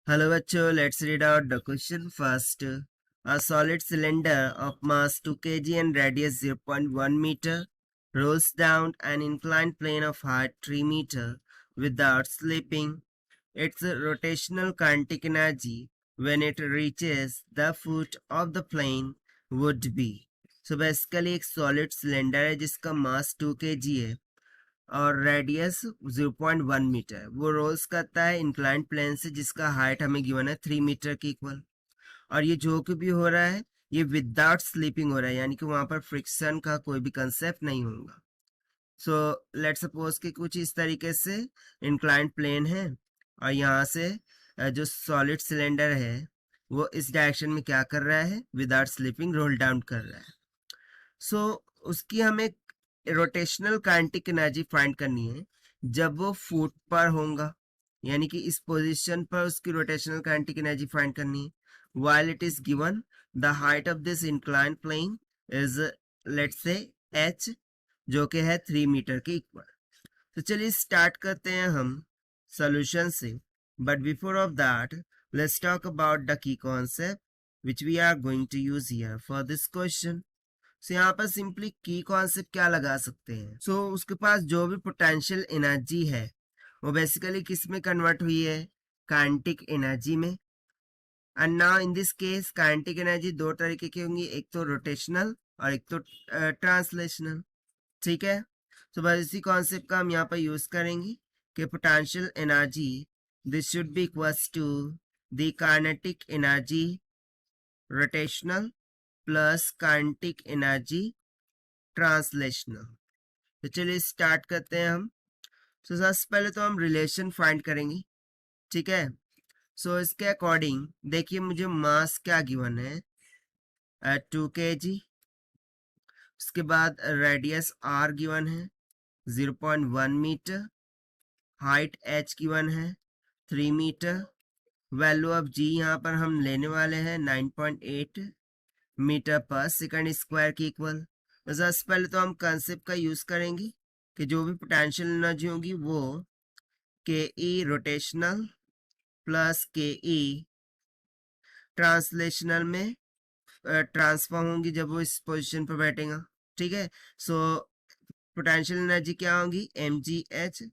Hello bachcho, let's read out the question first. A solid cylinder of mass 2 kg and radius 0.1 meter rolls down an inclined plane of height 3 meter without slipping. Its rotational kinetic energy when it reaches the foot of the plane would be. So basically एक solid cylinder है जिसका mass 2 kg है और radius 0.1 metre. वो roles करता है inclined plane से जिसका हाइट हमें गिवन है 3 मीटर की इक्वल। और ये जो कुछ भी हो रहा है ये विदाउट स्लीपिंग हो रहा है, यानी कि वहां पर फ्रिक्शन का कोई भी कंसेप्ट नहीं होगा। सो लेट सपोज कि कुछ इस तरीके से इंक्लाइंड प्लेन है और यहाँ से जो सॉलिड सिलेंडर है वो इस डायरेक्शन में क्या कर रहा है, विदाउट स्लीपिंग रोल डाउन कर रहा है। सो उसकी हमें रोटेशनल काइनेटिक एनर्जी फाइंड करनी है जब वो फुट पर होगा, यानी कि इस पोजीशन पर उसकी रोटेशनल काइनेटिक एनर्जी फाइंड करनी है। While it is given the height of this inclined plane is let's say h, जो कि है 3 मीटर के इक्वल। तो चलिए स्टार्ट करते हैं हम सॉल्यूशन से, but before of that let's talk about the key concept which we are going to use here for this question. So यहाँ पर सिंपली की कॉन्सेप्ट क्या लगा सकते हैं। सो उसके पास जो भी पोटेंशियल एनर्जी है वो बेसिकली किस में कन्वर्ट हुई है, काइनेटिक एनर्जी में। And now in this case kinetic energy दो तरीके की होंगी, एक तो रोटेशनल और एक तो ट्रांसलेशनल। ठीक है, तो बस इसी कॉन्सेप्ट का हम यहाँ पर यूज करेंगे कि potential energy this should be equals to the kinetic energy rotational plus kinetic energy translational. तो चलिए स्टार्ट करते हैं हम। सो सबसे पहले तो हम रिलेशन फाइंड करेंगे, ठीक है। सो इसके अकॉर्डिंग देखिए मुझे मास क्या गिवन है, 2 kg। उसके बाद रेडियस r गिवन है 0.1 मीटर, हाइट h गिवन है 3 मीटर, वैल्यू ऑफ g यहाँ पर हम लेने वाले हैं 9.8 मीटर पर सेकंड स्क्वायर की इक्वल। तो सबसे पहले तो हम कंसेप्ट का यूज करेंगे कि जो भी पोटेंशियल एनर्जी होगी वो के ई रोटेशनल प्लस के ई ट्रांसलेशनल में ट्रांसफॉर्म होंगी जब वो इस पोजीशन पर बैठेगा। ठीक है, सो पोटेंशियल एनर्जी क्या होगी, एम जी एच।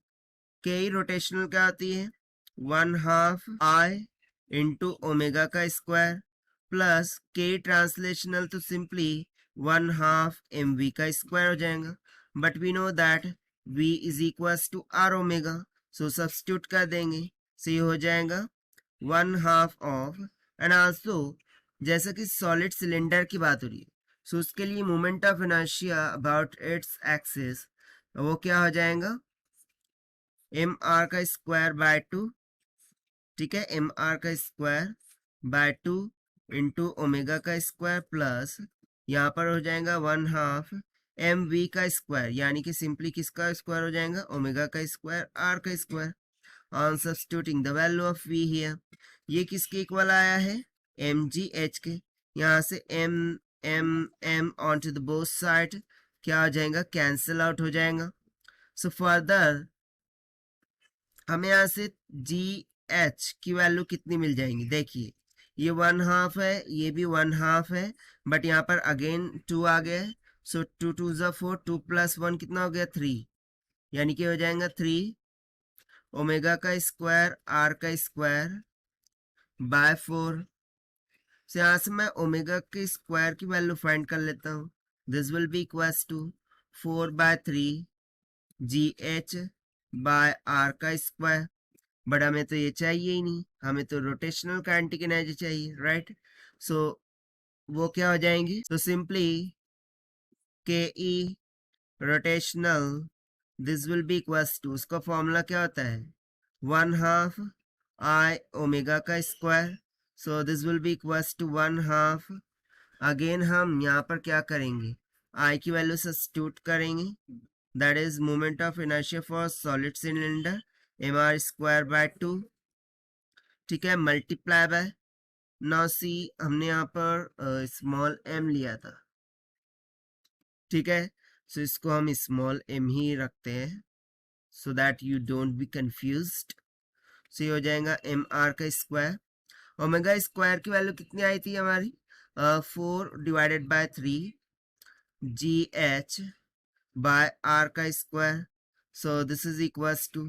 के ई रोटेशनल क्या होती है, 1/2 आई इंटू ओमेगा का स्क्वायर प्लस के ट्रांसलेशनल तो सिंपली 1/2 mv का स्क्वायर हो जाएगा। But we know that v is equal to r omega, so substitute कर देंगे, सो ये हो जाएगा 1/2 ऑफ। एंड आल्सो जैसा कि सॉलिड सिलेंडर की बात हो रही है, सो उसके लिए moment of inertia about its axis वो क्या हो जाएगा, एम आर का स्क्वायर बाय 2। ठीक है, एम आर का स्क्वायर बाय 2 इंटू ओमेगा का स्क्वायर प्लस यहाँ पर हो जाएगा 1/2 एम वी का स्क्वायर, यानी कि सिंपली किसका स्क्वायर हो जाएगा, ओमेगा का स्क्वायर आर का square. On substituting the value of v here, ये किसके इक्वल आया है, एम जी एच के। यहाँ से m m m on to the both side क्या हो जाएगा, कैंसिल आउट हो जाएगा। सो फर्दर हमें यहाँ से जी एच की वैल्यू कितनी मिल जाएंगी, देखिए ये 1/2 है, ये भी 1/2 है, बट यहाँ पर अगेन 2 आ गया है। सो 2 2 ज़ा 4, 2 + 1 कितना हो गया 3, यानी कि हो जाएगा 3 ओमेगा का स्क्वायर आर का स्क्वायर बाय 4। से यहाँ से मैं ओमेगा के स्क्वायर की वैल्यू फाइंड कर लेता हूँ, this will be equals to 4/3 g h by r का स्क्वायर। बट हमें तो ये चाहिए ही नहीं, हमें तो रोटेशनल काइनेटिक एनर्जी चाहिए, राइट। सो वो क्या हो जाएंगी, तो simply K E rotational this will be equals to, उसका फॉर्मूला क्या होता है, 1/2 आई ओमेगा का square. So this will be equals to 1/2। Again हम यहाँ पर क्या करेंगे, आई की वैल्यू सब्स्टिट्यूट करेंगे, that is moment of inertia for solid cylinder m r square by 2। ठीक है, मल्टीप्लाई बाय नाउ सी हमने यहाँ पर स्मॉल m लिया था, ठीक है। सो इसको हम स्मॉल m ही रखते हैं so that you don't be confused. So ये हो जाएगा एम आर का स्क्वायर ओमेगा स्क्वायर की वैल्यू कितनी आई थी हमारी 4/3 GH by R का square. So this is equals to,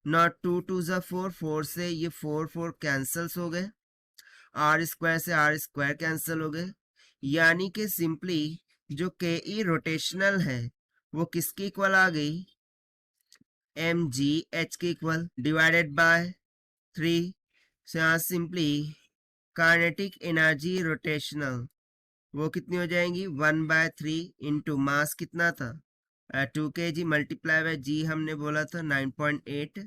not 2 2 ज़ा 4, 4 से ये 4 कैंसल्स हो गए, आर स्क्वायर से आर स्क्वायर कैंसिल हो गए, यानी कि सिंपली जो के ई रोटेशनल है वो किसकी इक्वल आ गई, एम जी एच के इक्वल, डिवाइडेड बाय 3. सो यहाँ सिंपली काइनेटिक एनर्जी रोटेशनल वो कितनी हो जाएंगी 1/3 इंटू मास कितना था 2 kg मल्टीप्लाई बाय जी हमने बोला था 9.8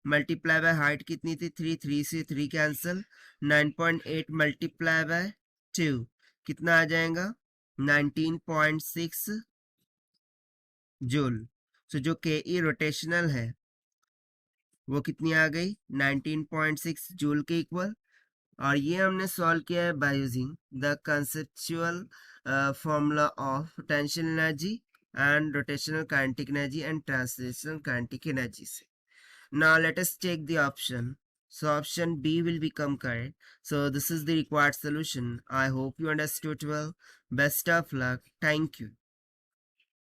मल्टीप्लाई बाय हाइट कितनी थी 3, 3 से 3 कैंसिल, 9.8 मल्टीप्लाई बाय 2 कितना आ जाएगा 19.6 जूल. सो जो के ई रोटेशनल है वो कितनी आ गई 19.6 जूल के इक्वल. और ये हमने सॉल्व किया है by using the conceptual formula of potential energy and rotational kinetic energy and translational kinetic energy से. Now let us check the option. So option B will become correct. So this is the required solution. I hope you understood well. Best of luck. Thank you.